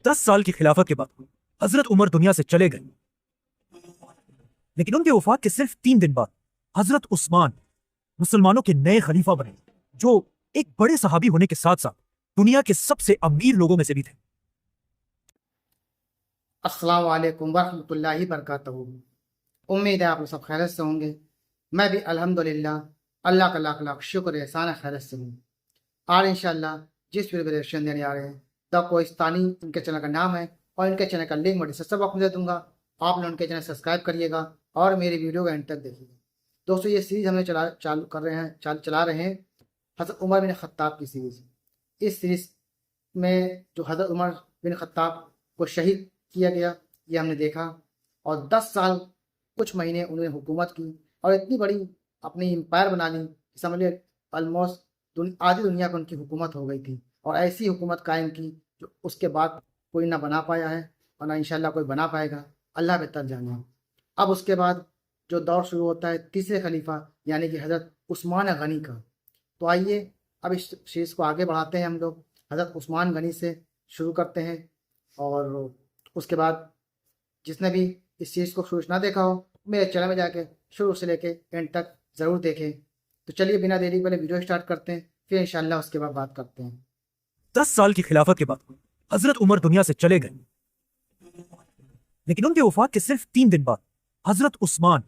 10 साल की खिलाफत के बाद हजरत उमर दुनिया से चले गए, लेकिन उनके वफात के सिर्फ 3 दिन बाद हजरत उस्मान मुसलमानों के नए खलीफा बने, जो एक बड़े सहाबी होने के साथ साथ दुनिया के सबसे अमीर लोगों में से भी थे। अस्सलाम वालेकुम वरहमतुल्लाहि बरकातहू। उम्मीद है आप लोग सब खैरियत से होंगे। मैं भी अल्हम्दुलिल्लाह अल्लाह का लाख लाख शुक्र एहसान खैरियत से हूँ। आज इंशाअल्लाह जिस वीडियो रिएक्शन देने आ रहे हैं द कोहिस्तानी इनके चैनल का नाम है और इनके चैनल का लिंक मैं डिस्क्रिप्शन बॉक्स में दे दूँगा। आप लोग उनके चैनल सब्सक्राइब करिएगा और मेरी वीडियो को एंड तक देखिएगा। दोस्तों ये सीरीज़ हमें चला रहे हैं हज़रत उमर बिन ख़त्ताब की सीरीज़। इस सीरीज़ में जो हज़रत उमर बिन ख़त्ताब को शहीद किया गया ये हमने देखा, और 10 साल कुछ महीने उन्होंने हुकूमत की और इतनी बड़ी अपनी एम्पायर बना ली कि समझ लीजिए ऑलमोस्ट आधी दुनिया पर उनकी हुकूमत हो गई थी, और ऐसी हुकूमत कायम की जो उसके बाद कोई ना बना पाया है और ना इंशाल्लाह कोई बना पाएगा, अल्लाह बेहतर जाने। अब उसके बाद जो दौर शुरू होता है तीसरे खलीफा यानी कि हज़रत उस्मान गनी का। तो आइए अब इस चीज़ को आगे बढ़ाते हैं, हम लोग हज़रत उस्मान गनी से शुरू करते हैं, और उसके बाद जिसने भी इस चीज़ को शुरू ना देखा हो मेरे चैनल में जाके शुरू से लेके एंड तक ज़रूर देखें। तो चलिए बिना देरी पहले वीडियो स्टार्ट करते हैं, फिर इंशाल्लाह उसके बाद बात करते हैं। 10 साल की खिलाफत के बाद हजरत उमर दुनिया से चले गए, लेकिन उनके वफात के सिर्फ 3 दिन बाद हजरत उस्मान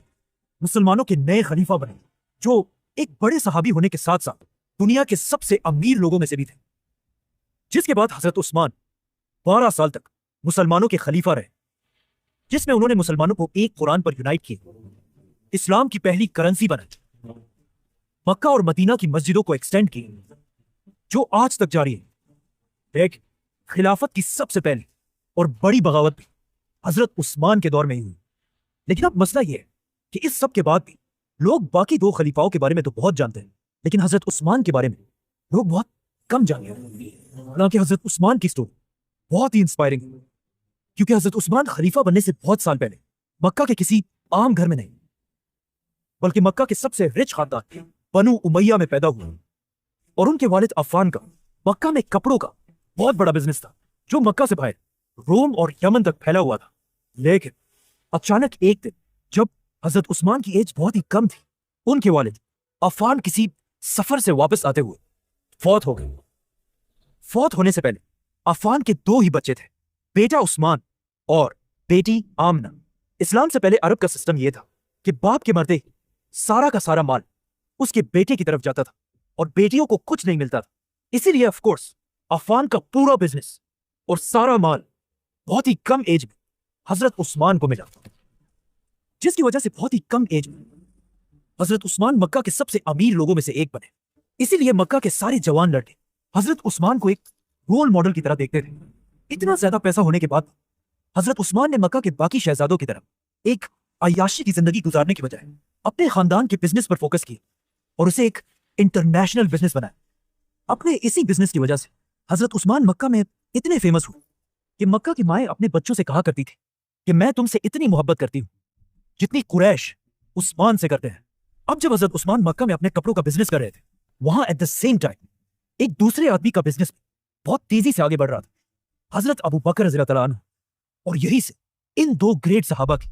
मुसलमानों के नए खलीफा बने, जो एक बड़े सहाबी होने के साथ साथ दुनिया के सबसे अमीर लोगों में से भी थे। जिसके बाद हजरत उस्मान 12 साल तक मुसलमानों के खलीफा रहे, जिसमें उन्होंने मुसलमानों को एक कुरान पर यूनाइट किया, इस्लाम की पहली करेंसी बनाई, मक्का और मदीना की मस्जिदों को एक्सटेंड की, जो आज तक जारी है। देख, खिलाफत की सबसे पहली और बड़ी बगावत भी हजरत उस्मान के दौर में ही हुई। लेकिन अब मसला यह है कि इस सब के बाद भी लोग बाकी 2 खलीफाओं के बारे में तो बहुत जानते हैं, लेकिन हजरत उस्मान के बारे में लोग बहुत कम जानते हैं। हालांकि हजरत उस्मान की स्टोरी बहुत ही इंस्पायरिंग है, क्योंकि हजरत उस्मान खलीफा बनने से बहुत साल पहले मक्का के किसी आम घर में नहीं, बल्कि मक्का के सबसे रिच खानदान बनु उमैया में पैदा हुए, और उनके वालिद अफ़ान का मक्का में कपड़ों का बहुत बड़ा बिजनेस था, जो मक्का से बाहर रोम और यमन तक फैला हुआ था। लेकिन अचानक एक दिन जब हजरत उस्मान की एज बहुत ही कम थी, उनके वालिद अफ़ान किसी सफर से वापस आते हुए फौत हो गए। फौत होने से पहले अफ़ान के 2 ही बच्चे थे, बेटा उस्मान और बेटी आमना। इस्लाम से पहले अरब का सिस्टम यह था कि बाप के मरते ही सारा का सारा माल उसके बेटे की तरफ जाता था और बेटियों को कुछ नहीं मिलता था। इसीलिए ऑफ कोर्स अफ़ान का पूरा बिजनेस और सारा माल बहुत ही कम एज में हजरत उस्मान को मिला, जिसकी वजह से बहुत ही कम एज में हजरत उस्मान मक्का के सबसे अमीर लोगों में से एक बने। इसीलिए मक्का के सारे जवान लड़के हजरत उस्मान को एक रोल मॉडल की तरह देखते थे। इतना ज्यादा पैसा होने के बाद हजरत उस्मान ने मक्का के बाकी शहजादों की तरह एक अय्याशी की जिंदगी गुजारने की बजाय अपने खानदान के बिजनेस पर फोकस किया और उसे एक इंटरनेशनल बिजनेस बनाया। अपने इसी बिजनेस की वजह से हजरत उस्मान मक्का में इतने फेमस हुए कि मक्का की माएं अपने बच्चों से कहा करती थी कि मैं तुमसे इतनी मोहब्बत करती हूं जितनी कुरैश उस्मान से करते हैं। अब जब हजरत उस्मान मक्का में अपने कपड़ों का बिजनेस कर रहे थे, वहां एट द सेम टाइम एक दूसरे आदमी का बिजनेस बहुत तेजी से आगे बढ़ रहा था, हजरत अबू बकर रज़ियल्लाहु अन्हु। और यही से इन 2 ग्रेट सहाबा की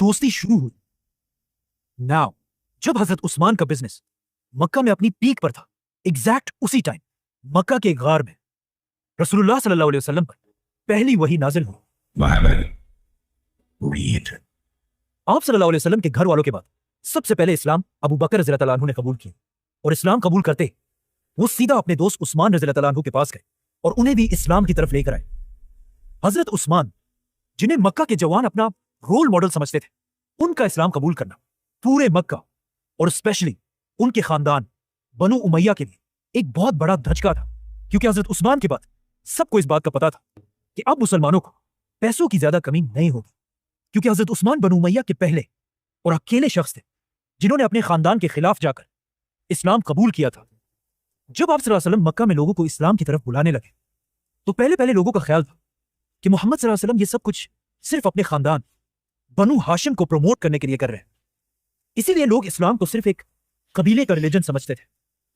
दोस्ती शुरू हुई। नाउ जब हजरत उस्मान का बिजनेस मक्का में अपनी पीक पर था, एग्जैक्ट उसी टाइम मक्का के गार में रसूलुल्लाह सल्लल्लाहु अलैहि वसल्लम पर पहली वही नाजिल हुई। आप सल्लल्लाहु अलैहि वसल्लम के घर वालों के बाद सबसे पहले इस्लाम अबू बकर रज़ियल्लाहु अन्हु ने कबूल किया, और इस्लाम कबूल करते वो सीधा अपने दोस्त उस्मान रज़ियल्लाहु अन्हु के पास गए और उन्हें भी इस्लाम की तरफ लेकर आए। हजरत उस्मान, जिन्हें मक्का के जवान अपना रोल मॉडल समझते थे, उनका इस्लाम कबूल करना पूरे मक्का और स्पेशली उनके खानदान बनु उमैया के लिए एक बहुत बड़ा धचका था, क्योंकि हजरत उस्मान के बाद सबको इस बात का पता था कि अब मुसलमानों को पैसों की ज्यादा कमी नहीं होगी, क्योंकि हजरत उस्मान बनु उमैया के पहले और अकेले शख्स थे जिन्होंने अपने खानदान के खिलाफ जाकर इस्लाम कबूल किया था। जब आप सल्लल्लाहु अलैहि वसल्लम मक्का में लोगों को इस्लाम की तरफ बुलाने लगे, तो पहले पहले लोगों का ख्याल था कि मोहम्मद सल्लल्लाहु अलैहि वसल्लम ये सब कुछ सिर्फ अपने खानदान बनु हाशिम को प्रमोट करने के लिए कर रहे हैं, इसीलिए लोग इस्लाम को सिर्फ एक कबीले का रिलीजन समझते थे।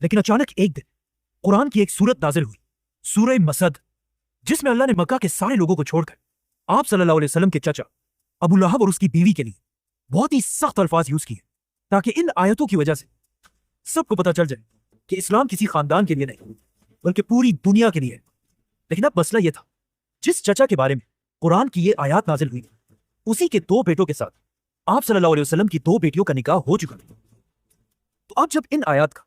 लेकिन अचानक एक दिन कुरान की एक सूरत नाजिल हुई, सूरह मसद, जिसमें अल्लाह ने मक्का के सारे लोगों को छोड़कर आप सल्लल्लाहु अलैहि वसल्लम के चचा अबू लहब और उसकी बीवी के लिए बहुत ही सख्त अल्फाज यूज किए, ताकि इन आयतों की वजह से सबको पता चल जाए कि इस्लाम किसी खानदान के लिए नहीं बल्कि पूरी दुनिया के लिए है। लेकिन अब मसला यह था, जिस चचा के बारे में कुरान की ये आयत नाजिल हुई उसी के दो बेटों के साथ आप सल्लल्लाहु अलैहि वसल्लम की दो बेटियों का निकाह हो चुका था। तो अब जब इन आयत का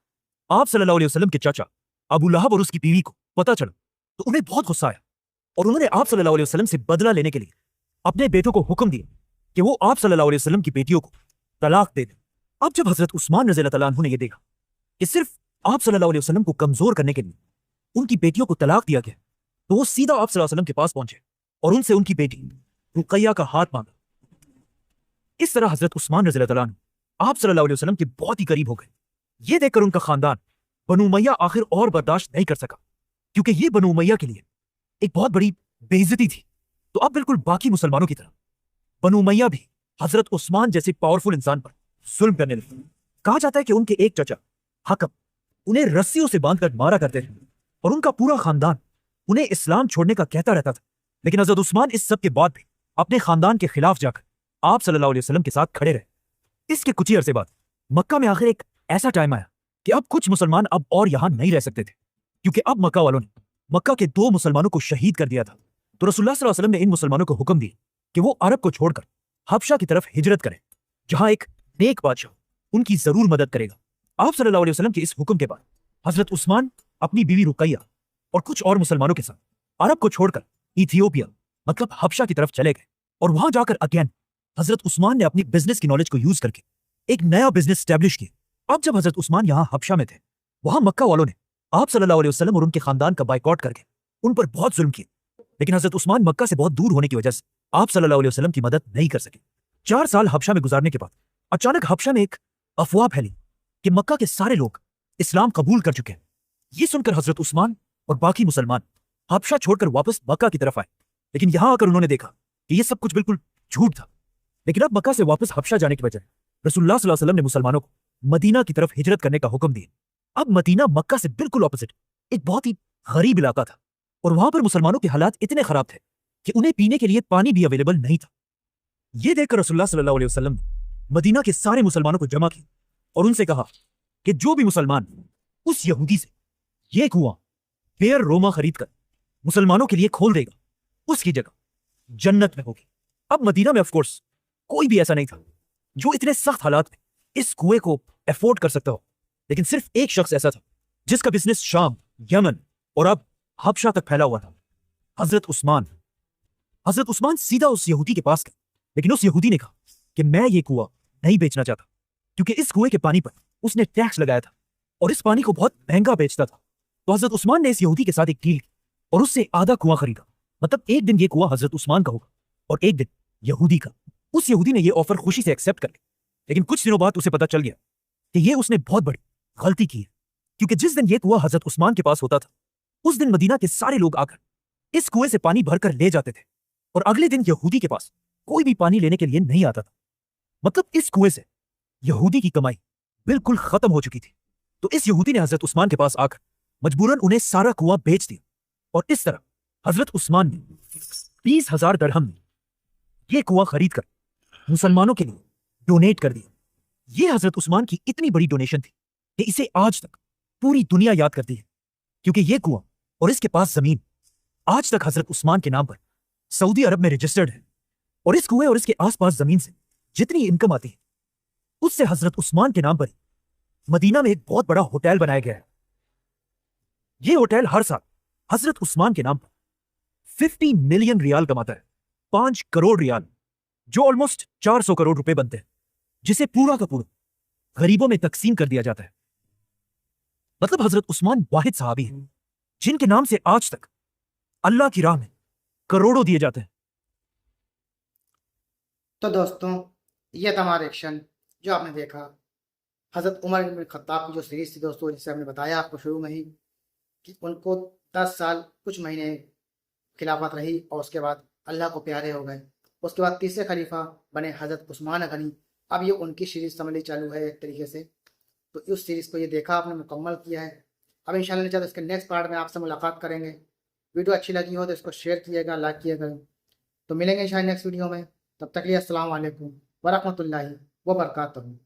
आप सल्लल्लाहु अलैहि वसल्लम के चाचा अबू लहब और उसकी बीवी को पता चला तो उन्हें बहुत गुस्सा आया और उन्होंने आप सल्लल्लाहु अलैहि वसल्लम से बदला लेने के लिए अपने बेटों को हुक्म दिया कि वो आप सल्लल्लाहु अलैहि वसल्लम की बेटियों को तलाक दे दें। अब जब हजरत उस्मान रज़ियल्लाहु तआला अन्हु ने यह देखा कि सिर्फ आप सल्लल्लाहु अलैहि वसल्लम को कमजोर करने के लिए उनकी बेटियों को तलाक दिया गया, तो वो सीधा आप सल्लल्लाहु अलैहि वसल्लम के पास पहुंचे और उनसे उनकी बेटी रुकैया का हाथ मांगा। इस तरह हजरत उस्मान रज़ियल्लाहु तआला अन्हु आप सल्लल्लाहु अलैहि वसल्लम के बहुत ही करीब हो गए। ये देखकर उनका खानदान बनु उमैया आखिर और बर्दाश्त नहीं कर सका, क्योंकि ये बनु उमैया के लिए एक बहुत बड़ी बेइज्जती थी। तो अब बिल्कुल बाकी मुसलमानों की तरह बनु उमैया भी हजरत उस्मान जैसे पावरफुल इंसान पर जुल्म करने लगे। कहा जाता है कि उनके एक चचा हकम उन्हें रस्सियों से बांधकर मारा करते थे और उनका पूरा खानदान उन्हें इस्लाम छोड़ने का कहता रहता था। लेकिन हजरत उस्मान इस सब के बाद भी अपने खानदान के खिलाफ जाकर आप सल्लल्लाहु अलैहि वसल्लम के साथ खड़े रहे। इसके कुछ ही अरसे बाद मक्का में आखिर एक ऐसा टाइम आया कि अब कुछ मुसलमान अब और यहां नहीं रह सकते थे, क्योंकि अब मक्का वालों ने मक्का के दो मुसलमानों को शहीद कर दिया था। तो रसूलुल्लाह सल्लल्लाहु अलैहि वसल्लम ने इन मुसलमानों को हुक्म दिया कि वो अरब को छोड़कर हबशा की तरफ हिजरत करें, जहां एक नेक बादशाह उनकी जरूर मदद करेगा। आप सल्लल्लाहु अलैहि वसल्लम के इस हुक्म के बाद हजरत उस्मान अपनी बीवी रुकैया और कुछ और मुसलमानों के साथ अरब को छोड़कर इथियोपिया मतलब हबशा की तरफ चले गए और वहां जाकर अगेन हजरत उस्मान ने अपनी बिजनेस की नॉलेज को यूज करके एक नया बिजनेस स्टैब्लिश किया। अब जब हजरत उस्मान यहां हबशा में थे, वहां मक्का वालों ने आप सल्लल्लाहु अलैहि वसल्लम और उनके खानदान का बाइकआउट करके उन पर बहुत जुल्म किए। लेकिन हजरत उस्मान मक्का से बहुत दूर होने की वजह से आप सल्लल्लाहु अलैहि वसल्लम की मदद नहीं कर सके। 4 साल हबशा में गुजारने के बाद अचानक हबशा में एक अफवाह फैली कि मक्का के सारे लोग इस्लाम कबूल कर चुके हैं। ये सुनकर हजरत उस्मान और बाकी मुसलमान हबशा छोड़कर वापस मक्का की तरफ आए। लेकिन यहां आकर उन्होंने देखा कि यह सब कुछ बिल्कुल झूठ था। लेकिन अब मक्का से वापस हबशा जाने की बजाय रसूलुल्लाह सल्लल्लाहु अलैहि वसल्लम ने मुसलमानों को मदीना की तरफ हिजरत करने का हुक्म दिया। अब मदीना मक्का से बिल्कुल ऑपोजिट एक बहुत ही गरीब इलाका था और वहां पर मुसलमानों के हालात इतने खराब थे कि उन्हें पीने के लिए पानी भी अवेलेबल नहीं था। यह देखकर रसूलुल्लाह सल्लल्लाहु अलैहि वसल्लम ने मदीना के सारे मुसलमानों को जमा किया और उनसे कहा कि जो भी मुसलमान उस यहूदी से यह कुआं बेर रोमा खरीद कर मुसलमानों के लिए खोल देगा, उसकी जगह जन्नत में होगी। अब मदीना में ऑफकोर्स कोई भी ऐसा नहीं था जो इतने सख्त हालात में इस कुएं को अफोर्ड कर सकता हो, लेकिन सिर्फ एक शख्स ऐसा था जिसका बिजनेस शाम, यमन और अब हबशा तक फैला हुआ था, हजरत उस्मान। हजरत उस्मान सीधा उस यहूदी के पास गए, लेकिन उस यहूदी ने कहा कि मैं ये कुआं नहीं बेचना चाहता, क्योंकि इस कुएं के पानी पर उसने टैक्स लगाया था और इस पानी को बहुत महंगा बेचता था। तो हजरत उस्मान ने इस यहूदी के साथ एक डील की और उससे आधा कुआं खरीदा। मतलब एक दिन ये कुआं हजरत उस्मान का होगा और एक दिन यहूदी का। उस यहूदी ने यह ऑफर खुशी से एक्सेप्ट कर लिया, लेकिन कुछ दिनों बाद उसे पता चल गया कि यह उसने बहुत बड़ी गलती की है, क्योंकि जिस दिन यह कुआं हजरत उस्मान के पास होता था उस दिन मदीना के सारे लोग आकर इस कुएं से पानी भरकर ले जाते थे और अगले दिन यहूदी के पास कोई भी पानी लेने के लिए नहीं आता था। मतलब इस कुएं से यहूदी की कमाई बिल्कुल खत्म हो चुकी थी। तो इस यहूदी ने हजरत उस्मान के पास आकर मजबूरन उन्हें सारा कुआं बेच दिया और इस तरह हजरत उस्मान ने 20,000 दरहम में यह कुआं खरीद कर मुसलमानों के लिए डोनेट कर दिया। यह हजरत उस्मान की इतनी बड़ी डोनेशन थी कि इसे आज तक पूरी दुनिया याद करती है, क्योंकि यह कुआं और इसके पास जमीन आज तक हजरत उस्मान के नाम पर सऊदी अरब में रजिस्टर्ड है। और इस कुएं और इसके आसपास जमीन से जितनी इनकम आती है उससे हजरत उस्मान के नाम पर मदीना में एक बहुत बड़ा होटल बनाया गया है। यह होटल हर साल हजरत उस्मान के नाम पर 50 मिलियन रियाल कमाता है, 5 करोड़ रियाल, जो ऑलमोस्ट 400 करोड़ रुपए बनते हैं, जिसे पूरा का पूरा गरीबों में तकसीम कर दिया जाता है। मतलब हजरत उस्मान वाहिद सहाबी हैं जिनके नाम से आज तक अल्लाह की राह में करोड़ों दिए जाते हैं। तो दोस्तों, ये था हमारा एक्शन जो आपने देखा। हज़रत उमर इब्न खत्ताब की जो सीरीज थी दोस्तों, जिसे हमने बताया आपको शुरू में ही कि उनको 10 साल कुछ महीने खिलाफत रही और उसके बाद अल्लाह को प्यारे हो गए। उसके बाद तीसरे खलीफा बने हज़रत उस्मान गनी। अब ये उनकी सीरीज़ समझ ली चालू है एक तरीके से। तो उस सीरीज़ को ये देखा आपने, मुकम्मल किया है। अब इंशाल्लाह चाहते इसके नेक्स्ट पार्ट में आपसे मुलाकात करेंगे। वीडियो अच्छी लगी हो तो इसको शेयर कीजिएगा, लाइक कीजिएगा। तो मिलेंगे शायद नेक्स्ट वीडियो में, तब तक के लिए अस्सलाम वालेकुम वरहमतुल्लाहि वबरकातुहू।